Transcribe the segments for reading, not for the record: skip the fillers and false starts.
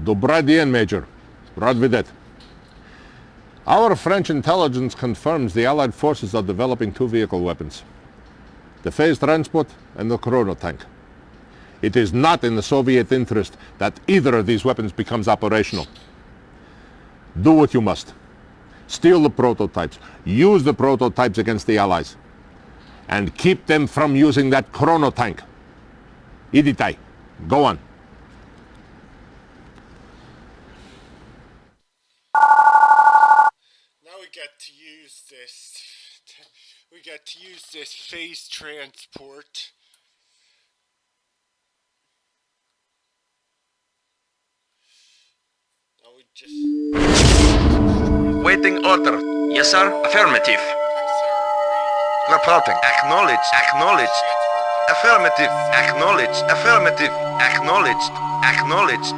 Добрый день, Major. Rad видеть. Our French intelligence confirms the Allied forces are developing two vehicle weapons. The phased transport and the chrono tank. It is not in the Soviet interest that either of these weapons becomes operational. Do what you must. Steal the prototypes. Use the prototypes against the Allies. And keep them from using that chrono tank. Iditai, go on. Now we get to use this. We get to use this phase transport. Now we just. Waiting order. Yes, sir. Affirmative. Reporting. Acknowledged. Acknowledged. Affirmative. Acknowledged. Affirmative. Acknowledged. Acknowledged.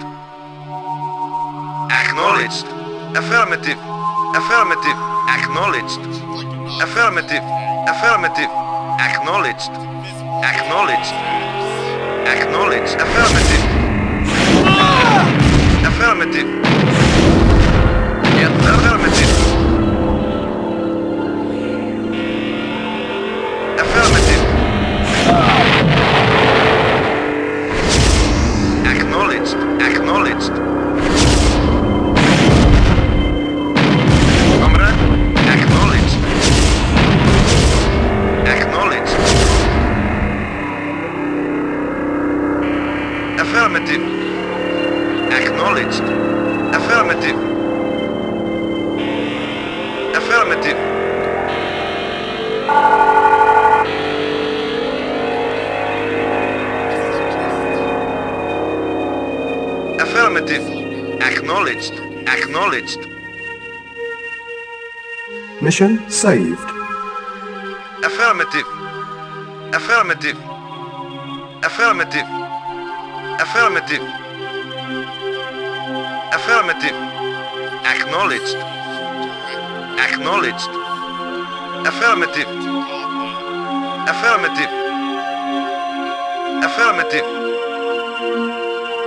Acknowledged. Affirmative. Affirmative. Acknowledged. Affirmative. Affirmative. Acknowledged. Acknowledged. Acknowledged. Affirmative. Affirmative. Yes, affirmative. Affirmative. Acknowledged. Acknowledged. Comrade, acknowledged. Acknowledged. Affirmative. Acknowledged. Affirmative. Affirmative. Affirmative. Acknowledged. Acknowledged. Mission saved. Affirmative. Affirmative. Affirmative. Affirmative. Affirmative. Acknowledged. Acknowledged. Affirmative. Affirmative. Affirmative.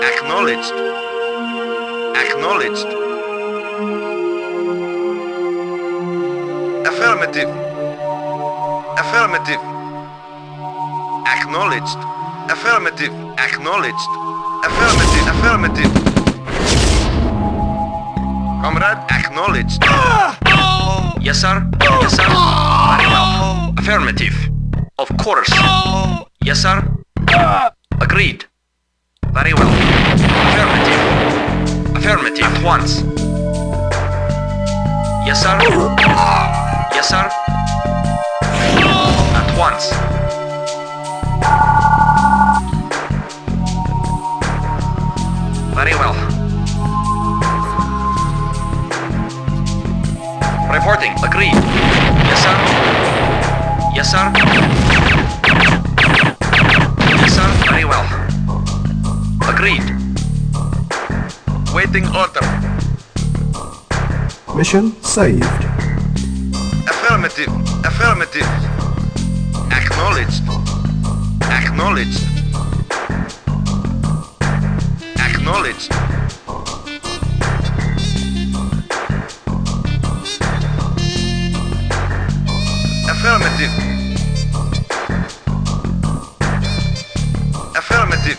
Acknowledged. Acknowledged. Affirmative. Affirmative. Acknowledged. Affirmative. Acknowledged. Affirmative. Affirmative. Comrade, acknowledged. Yes, sir. Yes, sir. Very well. Affirmative. Of course. Yes, sir. Agreed. Very well. Affirmative. Affirmative. At once. Yes, sir. Yes, sir. At once. Very well. Reporting. Agreed. Yes, sir. Yes, sir. Yes, sir. Very well. Agreed. Waiting order. Mission saved. Affirmative. Affirmative. Acknowledged. Acknowledged. Acknowledged. Affirmative. Affirmative.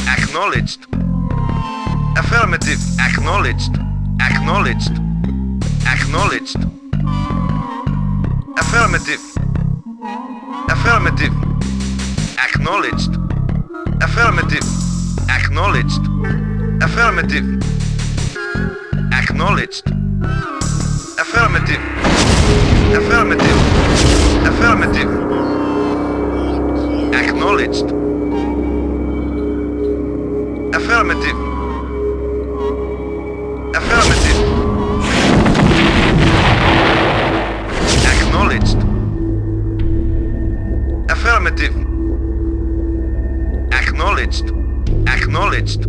Acknowledged. Affirmative. Acknowledged. Acknowledged. Acknowledged. Affirmative. Affirmative. Acknowledged. Affirmative. Acknowledged. Affirmative. Acknowledged. Affirmative. Affirmative. Affirmative. Acknowledged. Affirmative. Affirmative. Acknowledged. Affirmative. Acknowledged. Acknowledged.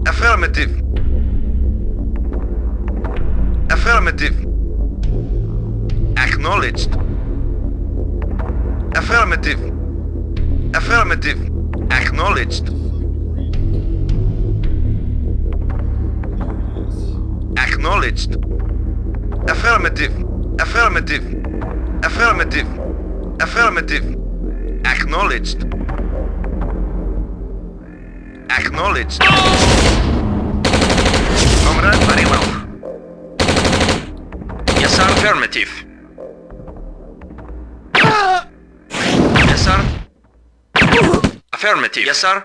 Affirmative. Affirmative. Acknowledged. Affirmative. Affirmative. Acknowledged. Acknowledged. Affirmative. Affirmative. Affirmative. Affirmative. Acknowledged. Acknowledged. Comrade, very well. Yes, sir. Affirmative. Yes, sir. Affirmative. Yes, sir.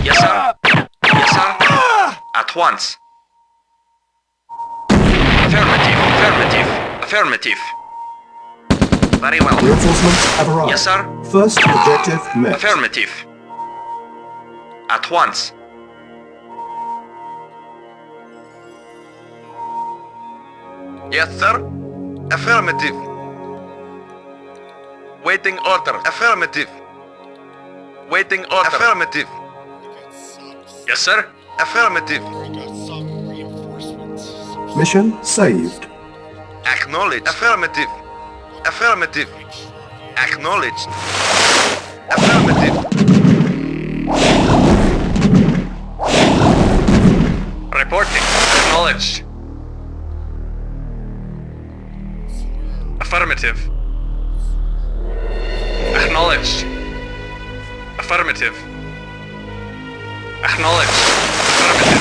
Yes, sir. Yes, sir. At once. Affirmative. Affirmative. Affirmative. Very well. Reinforcements have arrived. Yes, sir. First objective met. Affirmative. At once. Yes, sir. Affirmative. Waiting order. Affirmative. Waiting order. Affirmative. We got subs. Yes, sir. Affirmative. We got some reinforcements. Mission saved. Acknowledged. Affirmative. Affirmative. Make sure we Acknowledged. Affirmative. Reporting. Acknowledged. Affirmative. Acknowledged. Affirmative. Acknowledged. Affirmative.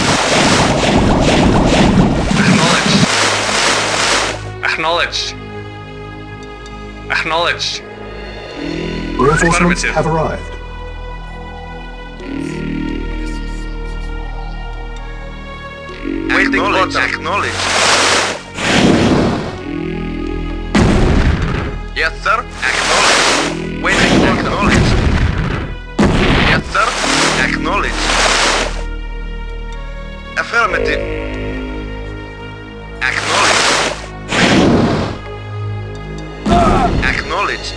Acknowledged. Acknowledged. Acknowledged. Reinforcements Affirmative. have arrived. Waiting order. Acknowledged. Yes, sir. Acknowledged. Waiting order. Acknowledged. Yes, sir. Acknowledged. Affirmative. Acknowledged. Acknowledged.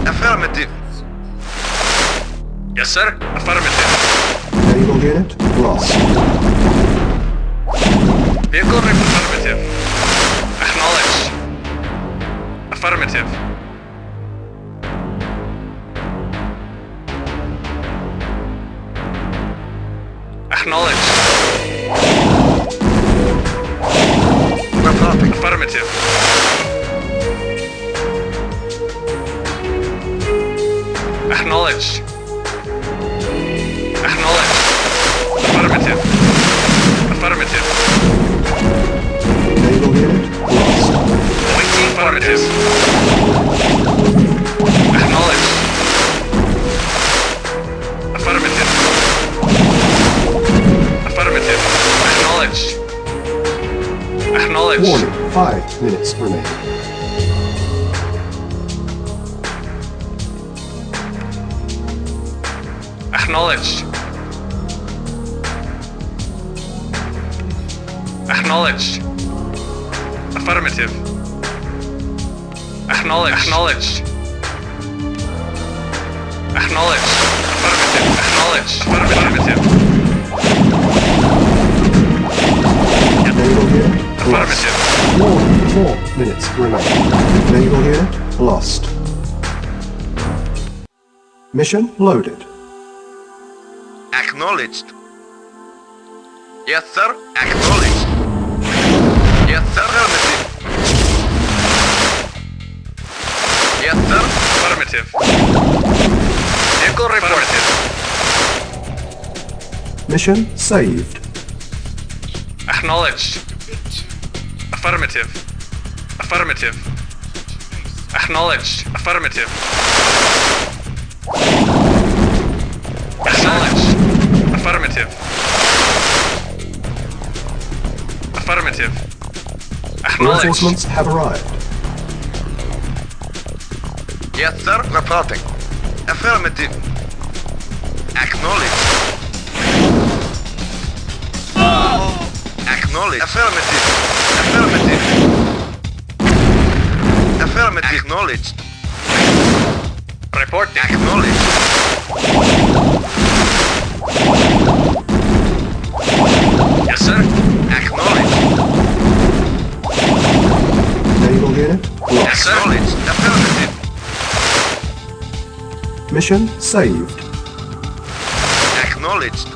Affirmative. Yes, sir. Affirmative. Naval unit lost. Vehicle affirmative. Acknowledged. Affirmative. Acknowledged. Affirmative. Acknowledged. Acknowledged. Affirmative. Affirmative. Naval unit lost. Waiting affirmative. Acknowledged. Affirmative. Affirmative. Acknowledged. Acknowledged. Warning, 5 minutes remain. Acknowledged. Acknowledged. Affirmative. Acknowledged. Acknowledged. Acknowledged. Affirmative. Acknowledged. Affirmative. Naval unit lost. Affirmative. Warning, 4 minutes remain. Naval unit lost. Mission loaded. Acknowledged. Yes, sir. Acknowledged. Yes, sir. Affirmative. Yes, sir. Affirmative. Vehicle affirmative. Mission saved. Acknowledged. Affirmative. Affirmative. Acknowledged. Affirmative. Acknowledged. Affirmative. Affirmative. Acknowledged. Reinforcements have arrived. Yes, sir. Reporting. Affirmative. Acknowledged. Acknowledged. Affirmative. Affirmative. Affirmative. Acknowledged. Reporting. Acknowledged. Yes, sir. Acknowledged. Naval unit lost. Acknowledged. Affirmative. Mission saved. Acknowledged.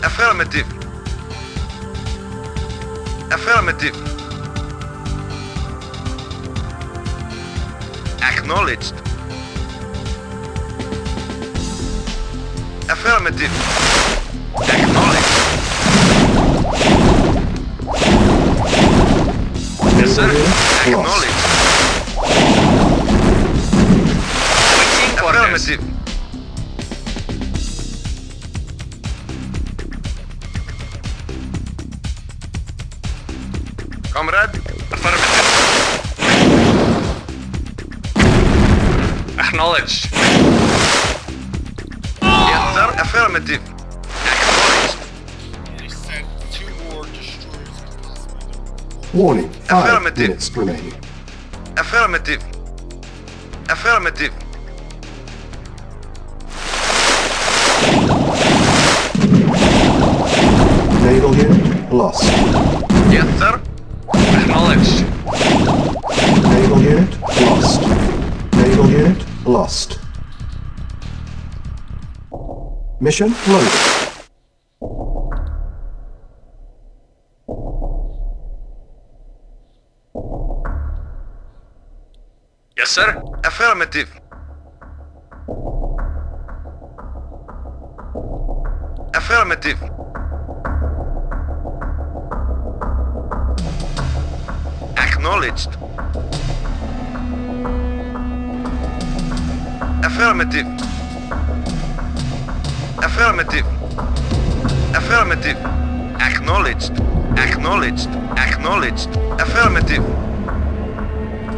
Affirmative. Affirmative. Acknowledged. Affirmative. Acknowledged. Yes, sir. Acknowledged. Waiting orders. Affirmative. Comrade. Affirmative. Acknowledged. Yes, sir. Affirmative. Acknowledged. They sent 2 more destroyers if possible. Warning, 5 Affirmative. minutes remaining. Affirmative. Affirmative. Naval unit lost. Yes, sir. Acknowledged. Naval unit lost. Naval unit lost. Mission loaded. Yes, sir. Affirmative. Affirmative. Acknowledged. Affirmative. Affirmative. Affirmative. Acknowledged. Acknowledged. Acknowledged. Affirmative.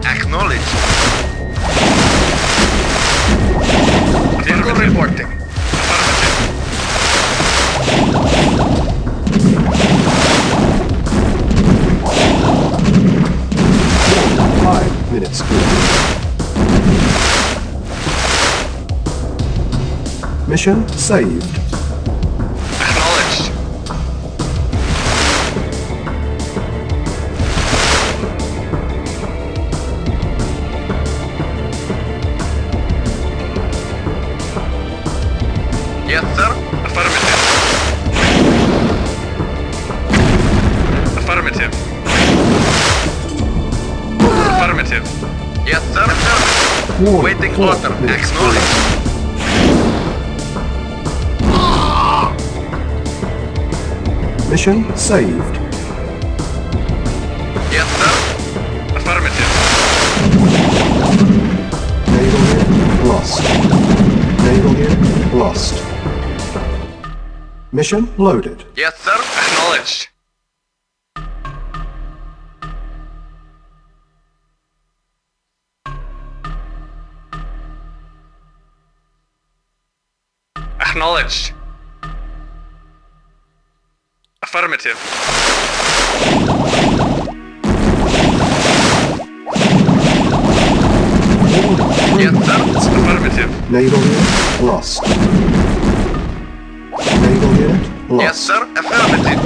Acknowledged. Vehicle reporting. Affirmative. 5 minutes remaining. Mission saved. Acknowledged. Yes, sir. Affirmative. Affirmative. Affirmative. Yes, sir. Affirmative. Warning, Waiting 4 order. minutes Acknowledged. remaining. Mission saved. Yes, sir. Affirmative. Naval unit lost. Naval unit lost. Mission loaded. Yes, sir. Acknowledged. Acknowledged. Affirmative. Yes, sir. Affirmative. Naval unit lost. Naval unit lost. Yes, sir. Affirmative.